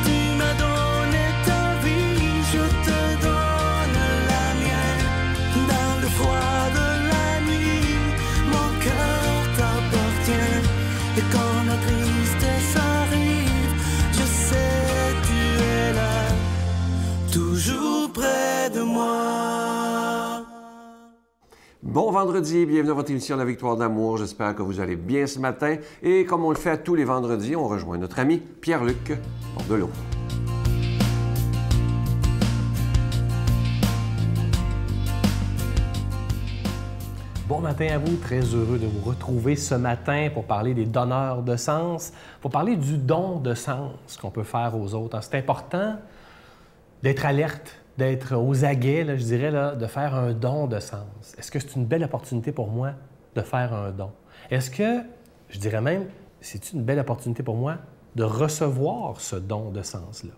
tu m'as donné ta vie, je te donne la mienne. Dans le froid de la nuit, mon cœur t'appartient. Et quand la tristesse arrive, je sais tu es là, toujours près de moi. Bon vendredi, bienvenue à votre émission La Victoire d'amour. J'espère que vous allez bien ce matin. Et comme on le fait tous les vendredis, on rejoint notre ami Pierre-Luc Bordelot. Bon matin à vous, très heureux de vous retrouver ce matin pour parler des donneurs de sens, pour parler du don de sens qu'on peut faire aux autres. C'est important d'être alerte, d'être aux aguets, là, je dirais, là, de faire un don de sens. Est-ce que c'est une belle opportunité pour moi de faire un don? Est-ce que, je dirais même, c'est une belle opportunité pour moi de recevoir ce don de sens-là?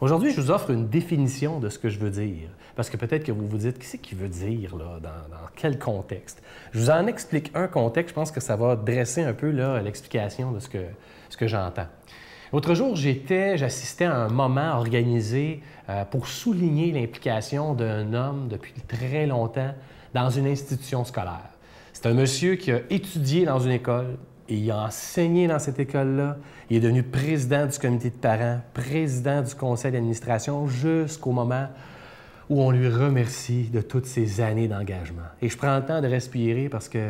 Aujourd'hui, je vous offre une définition de ce que je veux dire, parce que peut-être que vous vous dites, qu'est-ce qu'il veut dire, là, dans quel contexte? Je vous en explique un contexte, je pense que ça va dresser un peu l'explication de ce que j'entends. L'autre jour, j'assistais à un moment organisé pour souligner l'implication d'un homme depuis très longtemps dans une institution scolaire. C'est un monsieur qui a étudié dans une école et il a enseigné dans cette école-là. Il est devenu président du comité de parents, président du conseil d'administration jusqu'au moment où on lui remercie de toutes ces années d'engagement. Et je prends le temps de respirer parce que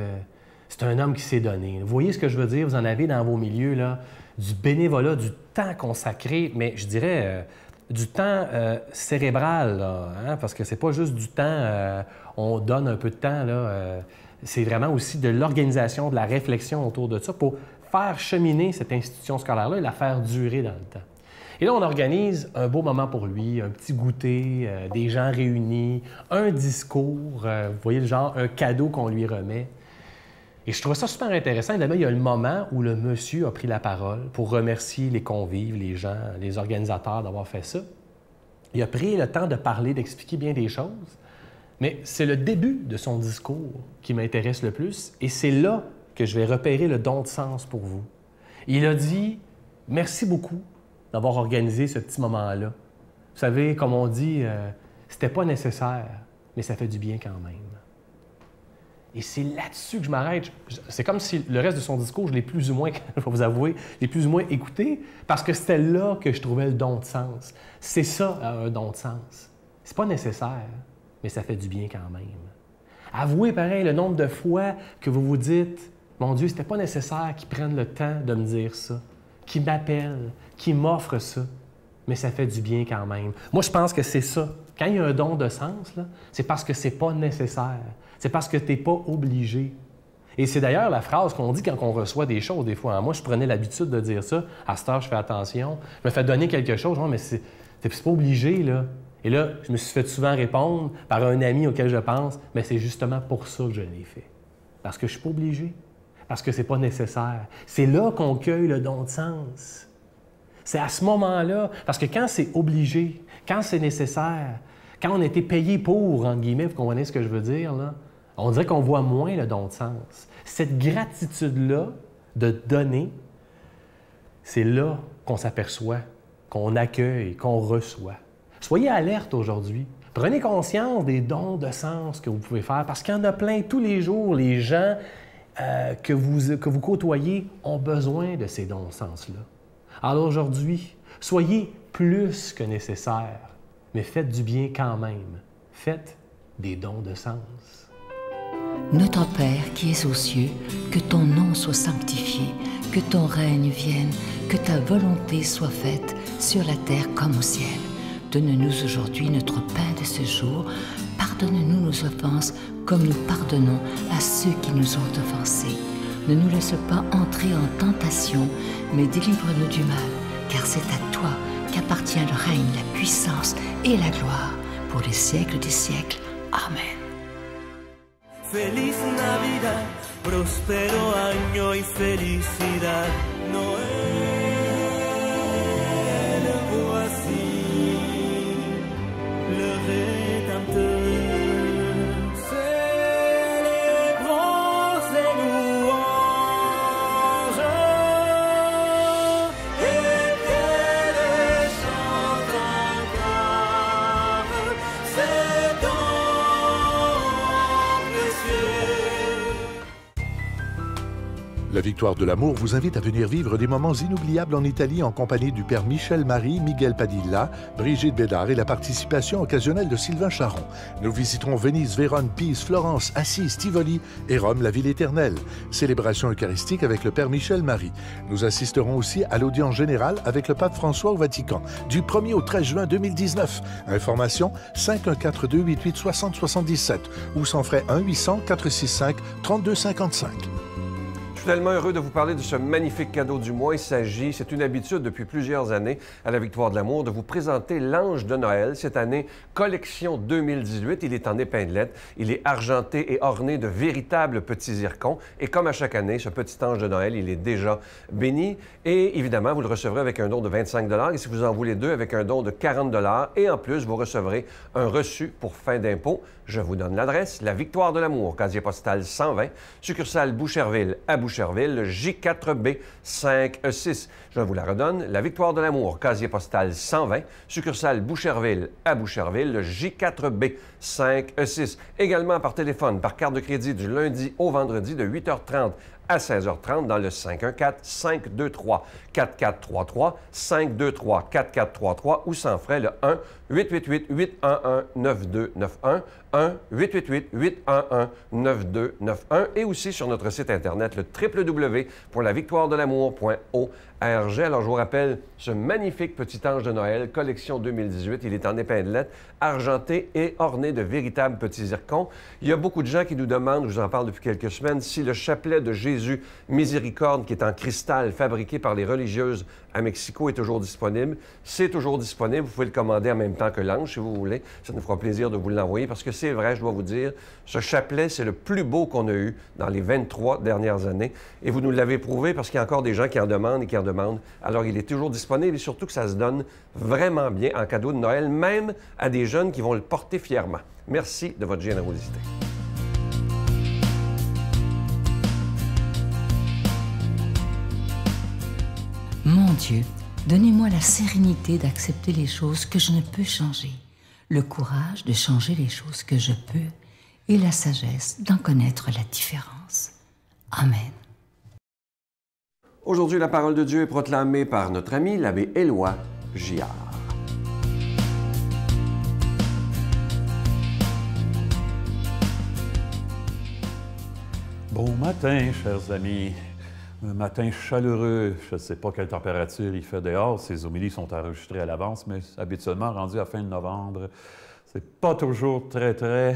c'est un homme qui s'est donné. Vous voyez ce que je veux dire? Vous en avez dans vos milieux, là, du bénévolat, du temps consacré, mais je dirais du temps cérébral, là, hein? Parce que c'est pas juste du temps, on donne un peu de temps, là, c'est vraiment aussi de l'organisation, de la réflexion autour de ça pour faire cheminer cette institution scolaire-là et la faire durer dans le temps. Et là, on organise un beau moment pour lui, un petit goûter, des gens réunis, un discours, vous voyez le genre, un cadeau qu'on lui remet. Et je trouve ça super intéressant. Évidemment, il y a le moment où le monsieur a pris la parole pour remercier les convives, les gens, les organisateurs d'avoir fait ça. Il a pris le temps de parler, d'expliquer bien des choses. Mais c'est le début de son discours qui m'intéresse le plus et c'est là que je vais repérer le don de sens pour vous. Il a dit « Merci beaucoup d'avoir organisé ce petit moment-là. Vous savez, comme on dit, c'était pas nécessaire, mais ça fait du bien quand même. » Et c'est là-dessus que je m'arrête. C'est comme si le reste de son discours, je l'ai plus ou moins, je vais vous avouer, je l'ai plus ou moins écouté parce que c'était là que je trouvais le don de sens. C'est ça, un don de sens. C'est pas nécessaire, mais ça fait du bien quand même. Avouez, pareil, le nombre de fois que vous vous dites « Mon Dieu, c'était pas nécessaire qu'il prenne le temps de me dire ça, qu'il m'appelle, qu'il m'offre ça, mais ça fait du bien quand même. » Moi, je pense que c'est ça. Quand il y a un don de sens, c'est parce que c'est pas nécessaire. C'est parce que tu n'es pas obligé. Et c'est d'ailleurs la phrase qu'on dit quand on reçoit des choses des fois. Moi, je prenais l'habitude de dire ça. À cette heure, je fais attention. Je me fais donner quelque chose. Mais c'est pas obligé, là. Et là, je me suis fait souvent répondre par un ami auquel je pense, mais c'est justement pour ça que je l'ai fait. Parce que je ne suis pas obligé. Parce que c'est pas nécessaire. C'est là qu'on cueille le don de sens. C'est à ce moment-là. Parce que quand c'est obligé, quand c'est nécessaire, quand on a été payé pour, entre guillemets, vous comprenez ce que je veux dire, là, on dirait qu'on voit moins le don de sens. Cette gratitude-là de donner, c'est là qu'on s'aperçoit, qu'on accueille, qu'on reçoit. Soyez alerte aujourd'hui. Prenez conscience des dons de sens que vous pouvez faire parce qu'il y en a plein tous les jours. Les gens que vous côtoyez ont besoin de ces dons de sens-là. Alors aujourd'hui, soyez plus que nécessaire, mais faites du bien quand même. Faites des dons de sens. Notre Père qui es aux cieux, que ton nom soit sanctifié, que ton règne vienne, que ta volonté soit faite sur la terre comme au ciel. Donne-nous aujourd'hui notre pain de ce jour. Pardonne-nous nos offenses comme nous pardonnons à ceux qui nous ont offensés. Ne nous laisse pas entrer en tentation, mais délivre-nous du mal, car c'est à toi qu'appartient le règne, la puissance et la gloire pour les siècles des siècles. Amen. Feliz Navidad, prospero año y felicidad. Noël, voici le Rédempteur. Célébrons ses louanges et que les La Victoire de l'amour vous invite à venir vivre des moments inoubliables en Italie en compagnie du père Michel Marie, Miguel Padilla, Brigitte Bédard et la participation occasionnelle de Sylvain Charon. Nous visiterons Venise, Vérone, Pise, Florence, Assise, Tivoli et Rome, la ville éternelle. Célébration eucharistique avec le père Michel Marie. Nous assisterons aussi à l'audience générale avec le pape François au Vatican du 1er au 13 juin 2019. Information 514-288-6077 ou sans frais 1-800-465-3255. Je suis tellement heureux de vous parler de ce magnifique cadeau du mois. C'est une habitude depuis plusieurs années à la Victoire de l'amour de vous présenter l'Ange de Noël. Cette année, collection 2018, il est en épinglette, il est argenté et orné de véritables petits zircons. Et comme à chaque année, ce petit Ange de Noël, il est déjà béni. Et évidemment, vous le recevrez avec un don de 25 $. Et si vous en voulez deux, avec un don de 40 $. Et en plus, vous recevrez un reçu pour fin d'impôt. Je vous donne l'adresse, la Victoire de l'amour, casier postal 120, succursale Boucherville à Boucherville, J4B 56. Je vous la redonne, la Victoire de l'amour, casier postal 120, succursale Boucherville à Boucherville, J4B 56. Également par téléphone, par carte de crédit du lundi au vendredi de 8h30 à 16h30 dans le 514-523-4433, 523-4433 ou sans frais le 1-888-811-9291, 1-888-811-9291 et aussi sur notre site Internet le www.lavictoiredelamour.org. Alors, je vous rappelle ce magnifique petit ange de Noël, collection 2018. Il est en épinglette, argenté et orné de véritables petits zircons. Il y a beaucoup de gens qui nous demandent, je vous en parle depuis quelques semaines, si le chapelet de Jésus Miséricorde, qui est en cristal, fabriqué par les religieuses à Mexico, est toujours disponible. C'est toujours disponible. Vous pouvez le commander en même temps que l'ange, si vous voulez. Ça nous fera plaisir de vous l'envoyer parce que c'est vrai, je dois vous dire, ce chapelet, c'est le plus beau qu'on a eu dans les 23 dernières années. Et vous nous l'avez prouvé parce qu'il y a encore des gens qui en demandent et qui en demandent. Alors, il est toujours disponible et surtout que ça se donne vraiment bien en cadeau de Noël, même à des jeunes qui vont le porter fièrement. Merci de votre générosité. Mon Dieu, donnez-moi la sérénité d'accepter les choses que je ne peux changer, le courage de changer les choses que je peux et la sagesse d'en connaître la différence. Amen. Aujourd'hui, la parole de Dieu est proclamée par notre ami l'abbé Éloi Giard. Bon matin, chers amis. Un matin chaleureux. Je ne sais pas quelle température il fait dehors. Ces homélies sont enregistrées à l'avance, mais habituellement, rendu à fin de novembre, c'est pas toujours très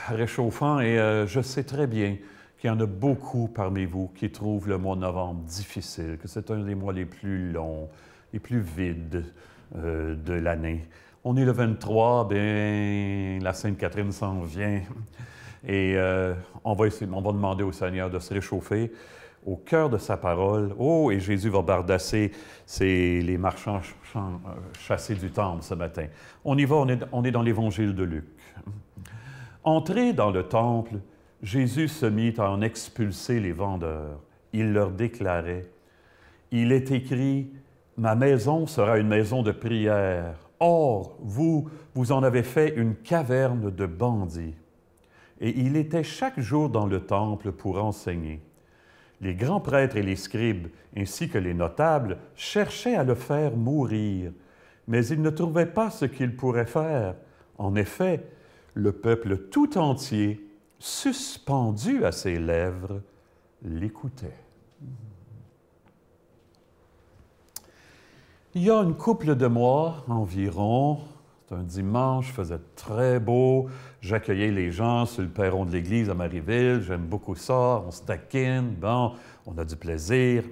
réchauffant. Et je sais très bien qu'il y en a beaucoup parmi vous qui trouvent le mois de novembre difficile, que c'est un des mois les plus longs, les plus vides de l'année. On est le 23, bien, la Sainte Catherine s'en vient. Et on va demander au Seigneur de se réchauffer au cœur de sa parole. Oh, et Jésus va bardasser les marchands chassés du temple ce matin. On y va, on est dans l'Évangile de Luc. Entré dans le temple, Jésus se mit à en expulser les vendeurs. Il leur déclarait, « Il est écrit, ma maison sera une maison de prière. Or, vous en avez fait une caverne de bandits. » Et il était chaque jour dans le temple pour enseigner. Les grands prêtres et les scribes, ainsi que les notables, cherchaient à le faire mourir, mais ils ne trouvaient pas ce qu'ils pourraient faire. En effet, le peuple tout entier, suspendu à ses lèvres, l'écoutait. Il y a une couple de mois environ, c'est un dimanche, il faisait très beau, j'accueillais les gens sur le perron de l'église à Marieville, j'aime beaucoup ça, on se taquine, bon, on a du plaisir.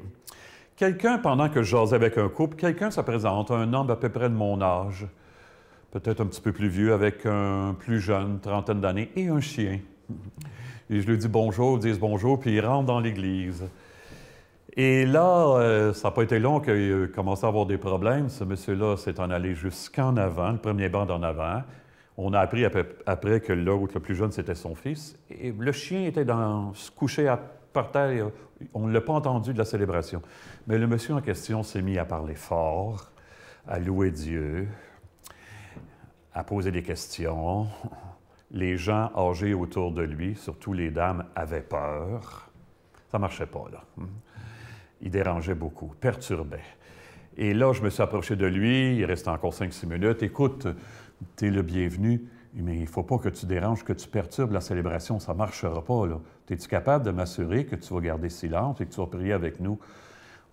Quelqu'un, pendant que je jasais avec un couple, quelqu'un se présente, un homme à peu près de mon âge, peut-être un petit peu plus vieux, avec un plus jeune, trentaine d'années, et un chien. Et je lui dis bonjour, ils disent bonjour, puis il rentre dans l'église. Et là, ça n'a pas été long qu'il commençait à avoir des problèmes. Ce monsieur-là s'est en allé jusqu'en avant, le premier banc d'en avant. On a appris après que l'autre, le plus jeune, c'était son fils. Et le chien était se coucher par terre. On ne l'a pas entendu de la célébration. Mais le monsieur en question s'est mis à parler fort, à louer Dieu, à poser des questions. Les gens âgés autour de lui, surtout les dames, avaient peur. Ça ne marchait pas, là. Il dérangeait beaucoup, perturbait. Et là, je me suis approché de lui, il restait encore 5-6 minutes. Écoute, tu es le bienvenu, mais il ne faut pas que tu déranges, que tu perturbes la célébration, ça ne marchera pas, là. Es-tu capable de m'assurer que tu vas garder silence et que tu vas prier avec nous?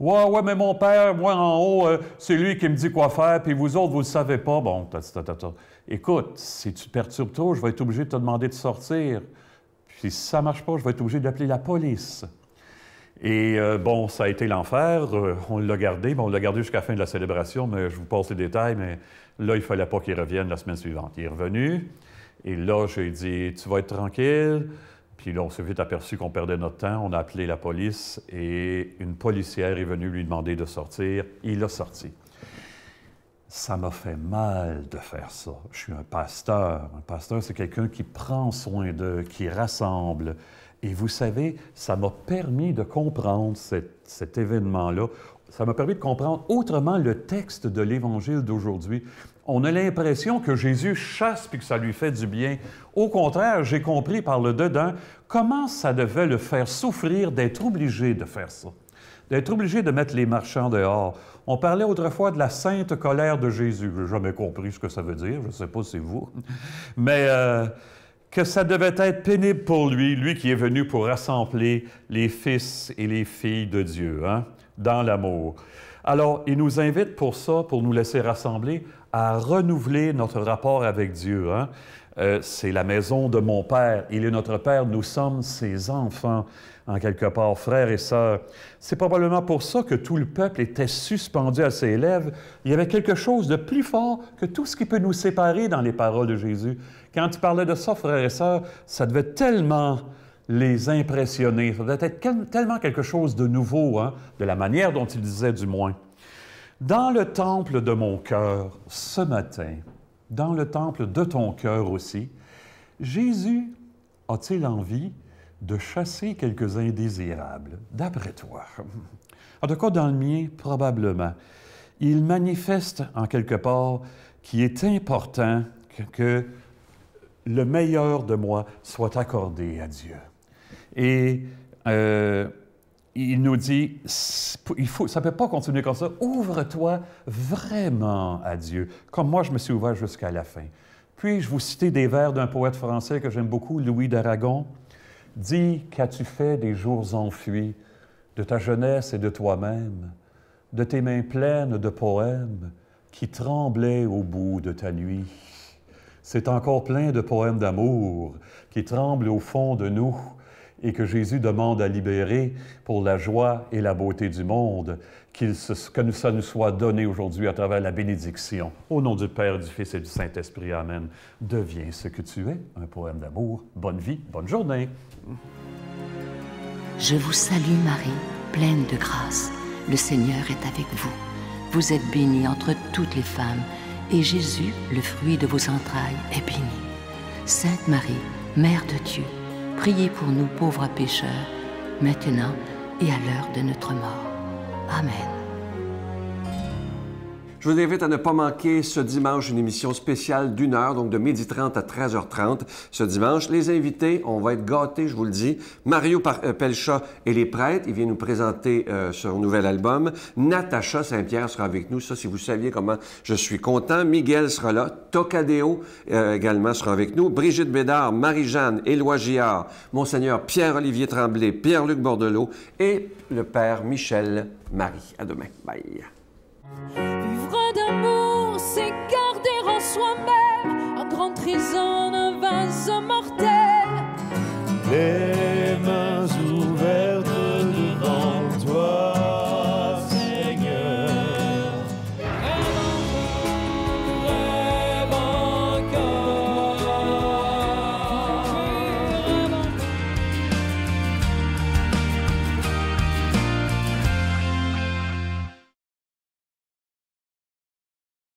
Ouais, mais mon père, moi en haut, c'est lui qui me dit quoi faire, puis vous autres, vous ne le savez pas. Bon, écoute, si tu perturbes trop, je vais être obligé de te demander de sortir. Puis si ça ne marche pas, je vais être obligé d'appeler la police. Et bon, ça a été l'enfer. On l'a gardé. Bon, on l'a gardé jusqu'à la fin de la célébration, mais je vous passe les détails. Mais là, il ne fallait pas qu'il revienne la semaine suivante. Il est revenu. Et là, j'ai dit, tu vas être tranquille. Puis là, on s'est vite aperçu qu'on perdait notre temps. On a appelé la police et une policière est venue lui demander de sortir. Il a sorti. Ça m'a fait mal de faire ça. Je suis un pasteur. Un pasteur, c'est quelqu'un qui prend soin d'eux, qui rassemble. Et vous savez, ça m'a permis de comprendre cet événement-là. Ça m'a permis de comprendre autrement le texte de l'Évangile d'aujourd'hui. On a l'impression que Jésus chasse puis que ça lui fait du bien. Au contraire, j'ai compris par le dedans comment ça devait le faire souffrir d'être obligé de faire ça, d'être obligé de mettre les marchands dehors. On parlait autrefois de la sainte colère de Jésus. Je n'ai jamais compris ce que ça veut dire, je ne sais pas si c'est vous. Mais que ça devait être pénible pour lui, lui qui est venu pour rassembler les fils et les filles de Dieu, hein, dans l'amour. Alors, il nous invite pour ça, pour nous laisser rassembler, à renouveler notre rapport avec Dieu. Hein? C'est la maison de mon Père. Il est notre Père. Nous sommes ses enfants, en quelque part, frères et sœurs. C'est probablement pour ça que tout le peuple était suspendu à ses lèvres. Il y avait quelque chose de plus fort que tout ce qui peut nous séparer dans les paroles de Jésus. Quand il parlait de ça, frères et sœurs, ça devait tellement les impressionner. Ça devait être tellement quelque chose de nouveau, hein? De la manière dont il disait du moins. Dans le temple de mon cœur, ce matin, dans le temple de ton cœur aussi, Jésus a-t-il envie de chasser quelques indésirables, d'après toi? En tout cas, dans le mien, probablement. Il manifeste, en quelque part, qu'il est important que le meilleur de moi soit accordé à Dieu. Et il nous dit, ça ne peut pas continuer comme ça. Ouvre-toi vraiment à Dieu, comme moi je me suis ouvert jusqu'à la fin. Puis-je vous citer des vers d'un poète français que j'aime beaucoup, Louis d'Aragon? « Dis, qu'as-tu fait des jours enfuis, de ta jeunesse et de toi-même, de tes mains pleines de poèmes qui tremblaient au bout de ta nuit? C'est encore plein de poèmes d'amour qui tremblent au fond de nous, et que Jésus demande à libérer pour la joie et la beauté du monde, que ça nous soit donné aujourd'hui à travers la bénédiction. Au nom du Père, du Fils et du Saint-Esprit, Amen. Deviens ce que tu es, un poème d'amour. Bonne vie, bonne journée. Je vous salue Marie, pleine de grâce. Le Seigneur est avec vous. Vous êtes bénie entre toutes les femmes, et Jésus, le fruit de vos entrailles, est béni. Sainte Marie, Mère de Dieu, priez pour nous pauvres pécheurs, maintenant et à l'heure de notre mort. Amen. Je vous invite à ne pas manquer ce dimanche une émission spéciale d'1 heure, donc de 12h30 à 13h30. Ce dimanche, les invités, on va être gâtés, je vous le dis. Mario Pelcha et les prêtres, il vient nous présenter son nouvel album. Natacha Saint-Pierre sera avec nous. Ça, si vous saviez comment je suis content. Miguel sera là. Tocadéo également sera avec nous. Brigitte Bédard, Marie-Jeanne, Éloi Giard, Monseigneur Pierre-Olivier Tremblay, Pierre-Luc Bordelot et le Père Michel Marie. À demain. Bye. Vivre d'amour, c'est garder en soi-même un grand trésor d'un vase mortel.